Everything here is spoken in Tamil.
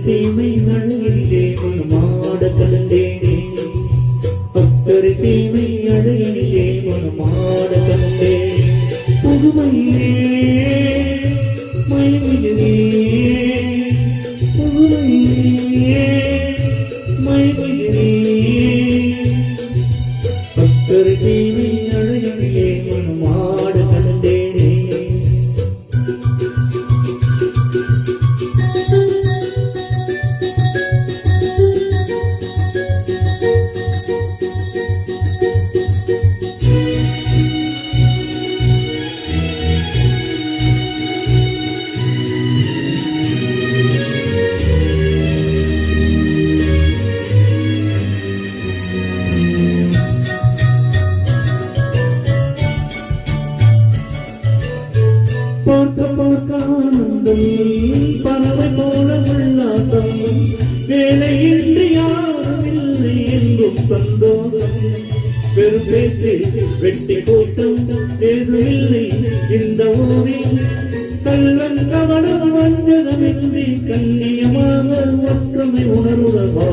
சீமை அழகிலே மனமாட கலந்தேனே பக்தர் சீமை அழகிலே மனமாட கலந்தே புதுமையிலே மயமிலே புதுமையிலே மயமிலே பக்தர் சீமை அழகிலே மனமாட கலந்தேனே ஆனந்தம் பறவை போல உல்லாசம் வேலையின்றி யாரும் இல்லை என்றும் சந்தோஷம் பெரும்பேச்சு வெட்டி கூட்டம் ஏதுமில்லை இந்த ஊரில் கள்ளன் கவனம் வஞ்சகமின்றி கண்ணியமாக ஒற்றுமை உணர்வுறவா